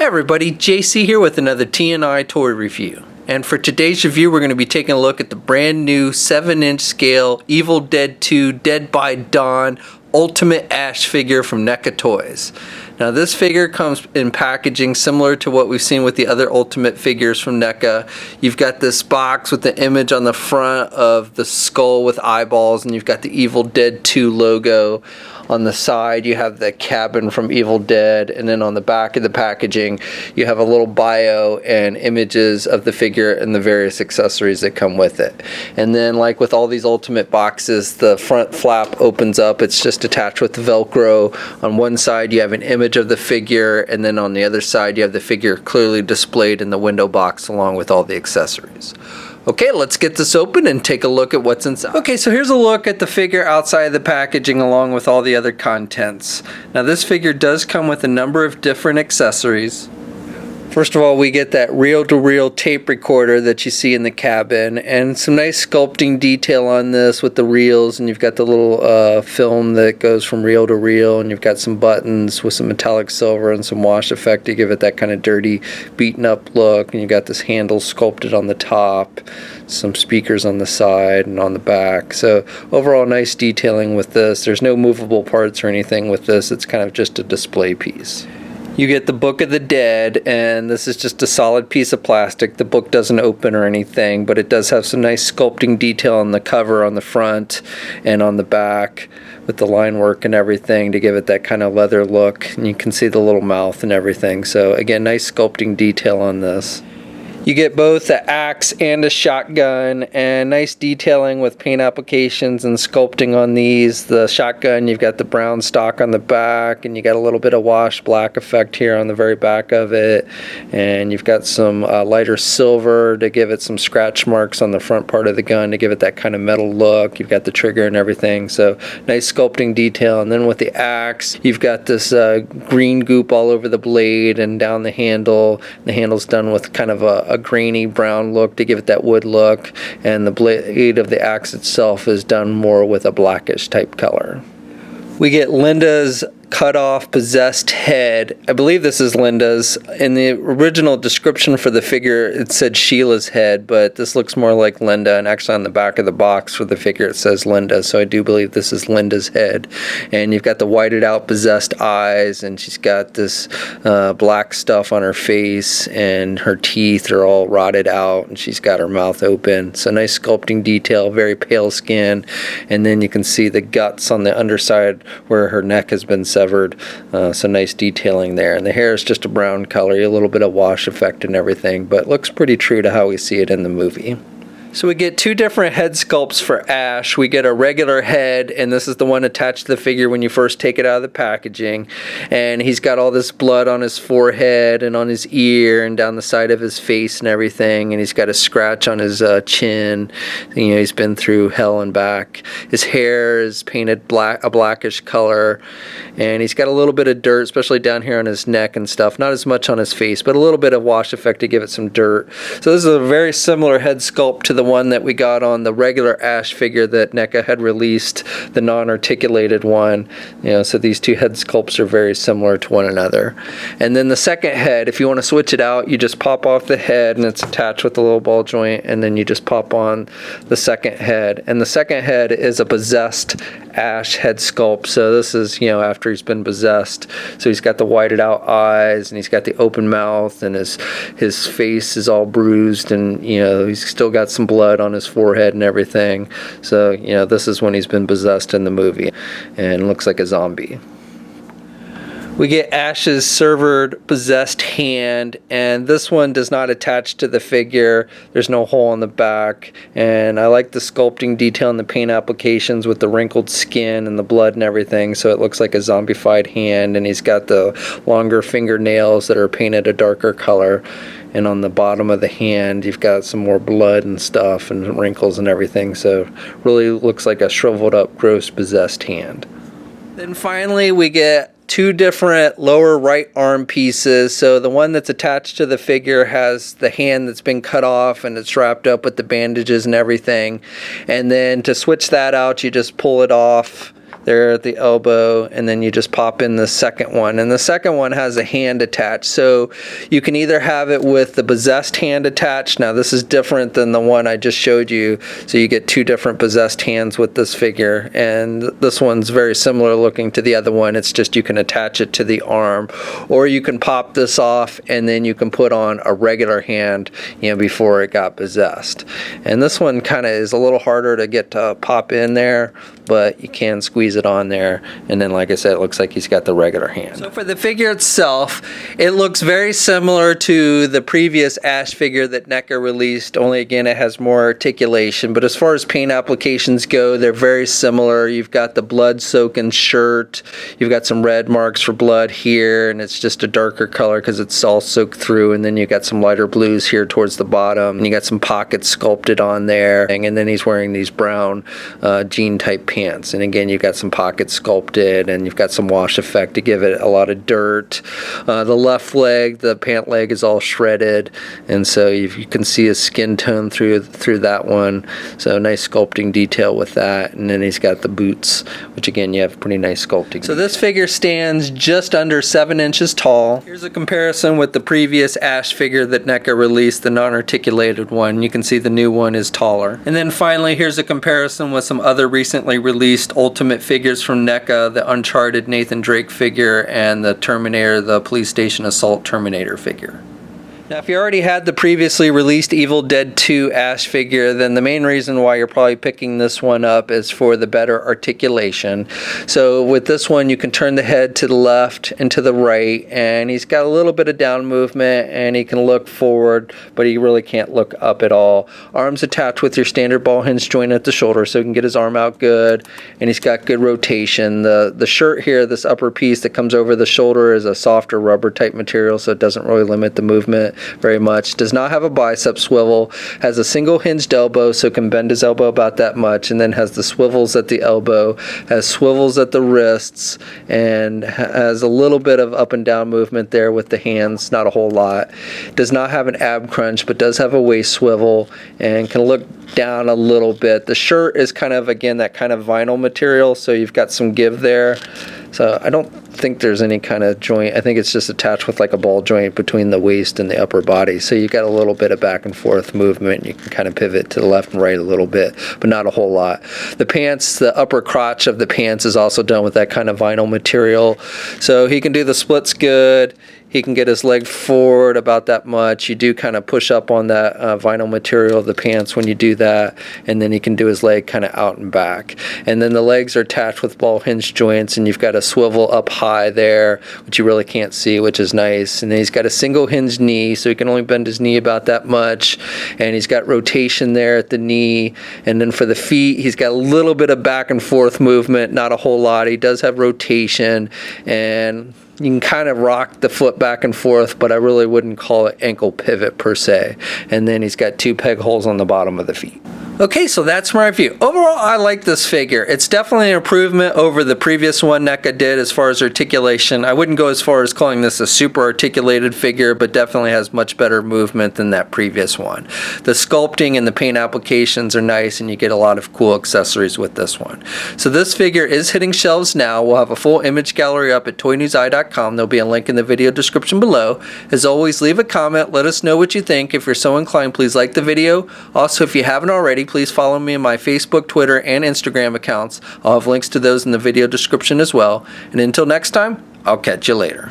everybody, JC here with another T&I toy review. And for today's review, we're going to be taking a look at the brand new 7-inch scale Evil Dead 2 Dead by Dawn Ultimate Ash figure from NECA Toys. Now this figure comes in packaging similar to what we've seen with the other Ultimate figures from NECA. You've got this box with the image on the front of the skull with eyeballs, and you've got the Evil Dead 2 logo. On the side you have the cabin from Evil Dead, and then on the back of the packaging you have a little bio and images of the figure and the various accessories that come with it. And then, like with all these Ultimate boxes, the front flap opens up. It's just attached with the Velcro. On one side you have an image of the figure, and then on the other side you have the figure clearly displayed in the window box along with all the accessories. Okay, let's get this open and take a look at what's inside. Okay, so here's a look at the figure outside of the packaging along with all the other contents. Now this figure does come with a number of different accessories. First of all, we get that reel-to-reel tape recorder that you see in the cabin, and some nice sculpting detail on this with the reels, and you've got the little film that goes from reel to reel, and you've got some buttons with some metallic silver and some wash effect to give it that kind of dirty, beaten up look. And you've got this handle sculpted on the top, some speakers on the side and on the back. So overall, nice detailing with this. There's no movable parts or anything with this. It's kind of just a display piece. You get the Book of the Dead, and this is just a solid piece of plastic. The book doesn't open or anything, but it does have some nice sculpting detail on the cover on the front and on the back with the line work and everything to give it that kind of leather look. And you can see the little mouth and everything. So again, nice sculpting detail on this. You get both the axe and a shotgun, and nice detailing with paint applications and sculpting on these. The shotgun, you've got the brown stock on the back, and you got a little bit of wash black effect here on the very back of it. And you've got some lighter silver to give it some scratch marks on the front part of the gun to give it that kind of metal look. You've got the trigger and everything, so nice sculpting detail. And then with the axe, you've got this green goop all over the blade and down the handle. The handle's done with kind of a grainy brown look to give it that wood look, and the blade of the axe itself is done more with a blackish type color. We get Linda's cut off possessed head. I believe this is Linda's. In the original description for the figure it said Sheila's head, but this looks more like Linda, and actually on the back of the box for the figure it says Linda, so I do believe this is Linda's head. And you've got the whited out possessed eyes, and she's got this black stuff on her face, and her teeth are all rotted out, and she's got her mouth open. So nice sculpting detail, very pale skin, and then you can see the guts on the underside where her neck has been severed, so nice detailing there. And the hair is just a brown color, a little bit of wash effect and everything, but looks pretty true to how we see it in the movie. So we get two different head sculpts for Ash. We get a regular head, and this is the one attached to the figure when you first take it out of the packaging. And he's got all this blood on his forehead and on his ear and down the side of his face and everything. And he's got a scratch on his chin. You know, he's been through hell and back. His hair is painted a blackish color. And he's got a little bit of dirt, especially down here on his neck and stuff. Not as much on his face, but a little bit of wash effect to give it some dirt. So this is a very similar head sculpt to the one that we got on the regular Ash figure that NECA had released, the non-articulated one. You know, so these two head sculpts are very similar to one another. And then the second head, if you want to switch it out, you just pop off the head, and it's attached with a little ball joint, and then you just pop on the second head. And the second head is a possessed Ash head sculpt. So this is, you know, after he's been possessed. So he's got the whited out eyes, and he's got the open mouth, and his face is all bruised, and you know, he's still got some blood on his forehead and everything. So you know, this is when he's been possessed in the movie, and looks like a zombie. We get Ash's severed, possessed hand, and this one does not attach to the figure. There's no hole in the back, and I like the sculpting detail and the paint applications with the wrinkled skin and the blood and everything, so it looks like a zombified hand, and he's got the longer fingernails that are painted a darker color. And on the bottom of the hand you've got some more blood and stuff and wrinkles and everything, so really looks like a shriveled up, gross, possessed hand. Then finally we get two different lower right arm pieces. So the one that's attached to the figure has the hand that's been cut off and it's wrapped up with the bandages and everything. And then to switch that out, you just pull it off there at the elbow, and then you just pop in the second one. And the second one has a hand attached, so you can either have it with the possessed hand attached. Now this is different than the one I just showed you, so you get two different possessed hands with this figure, and this one's very similar looking to the other one. It's just you can attach it to the arm, or you can pop this off and then you can put on a regular hand, you know, before it got possessed. And this one kind of is a little harder to get to pop in there, but you can squeeze it on there, and then like I said, it looks like he's got the regular hand. So for the figure itself, it looks very similar to the previous Ash figure that NECA released, only again it has more articulation. But as far as paint applications go, they're very similar. You've got the blood soaking shirt, you've got some red marks for blood here, and it's just a darker color because it's all soaked through, and then you got some lighter blues here towards the bottom, and you got some pockets sculpted on there, and then he's wearing these brown jean type pants, and again you've got some pockets sculpted, and you've got some wash effect to give it a lot of dirt. The left leg, the pant leg, is all shredded, and so you can see his skin tone through that one, so nice sculpting detail with that. And then he's got the boots, which again you have pretty nice sculpting. So this figure stands just under 7 inches tall. Here's a comparison with the previous Ash figure that NECA released, the non-articulated one. You can see the new one is taller. And then finally, here's a comparison with some other recently released Ultimate figures from NECA, the Uncharted Nathan Drake figure and the Terminator, the Police Station Assault Terminator figure. Now, if you already had the previously released Evil Dead 2 Ash figure, then the main reason why you're probably picking this one up is for the better articulation. So with this one, you can turn the head to the left and to the right, and he's got a little bit of down movement, and he can look forward, but he really can't look up at all. Arms attached with your standard ball hinge joint at the shoulder, so he can get his arm out good, and he's got good rotation. The shirt here, this upper piece that comes over the shoulder, is a softer rubber type material, so it doesn't really limit the movement very much. Does not have a bicep swivel, has a single hinged elbow, so can bend his elbow about that much, and then has the swivels at the elbow, has swivels at the wrists, and has a little bit of up and down movement there with the hands, not a whole lot. Does not have an ab crunch, but does have a waist swivel and can look down a little bit. The shirt is kind of, again, that kind of vinyl material, so you've got some give there. So I don't think there's any kind of joint. I think it's just attached with like a ball joint between the waist and the upper body. So you got a little bit of back and forth movement. You can kind of pivot to the left and right a little bit, but not a whole lot. The pants, the upper crotch of the pants is also done with that kind of vinyl material. So he can do the splits good. He can get his leg forward about that much. You do kind of push up on that vinyl material of the pants when you do that, and then he can do his leg kind of out and back. And then the legs are attached with ball hinge joints, and you've got a swivel up high there, which you really can't see, which is nice. And then he's got a single hinged knee, so he can only bend his knee about that much. And he's got rotation there at the knee. And then for the feet, he's got a little bit of back and forth movement, not a whole lot. He does have rotation, and you can kind of rock the foot back and forth, but I really wouldn't call it ankle pivot per se. And then he's got 2 peg holes on the bottom of the feet. Okay, so that's my review. Overall, I like this figure. It's definitely an improvement over the previous one NECA did as far as articulation. I wouldn't go as far as calling this a super articulated figure, but definitely has much better movement than that previous one. The sculpting and the paint applications are nice, and you get a lot of cool accessories with this one. So this figure is hitting shelves now. We'll have a full image gallery up at toynewseye.com. There'll be a link in the video description below. As always, leave a comment. Let us know what you think. If you're so inclined, please like the video. Also, if you haven't already, please follow me on my Facebook, Twitter, and Instagram accounts. I'll have links to those in the video description as well. And until next time, I'll catch you later.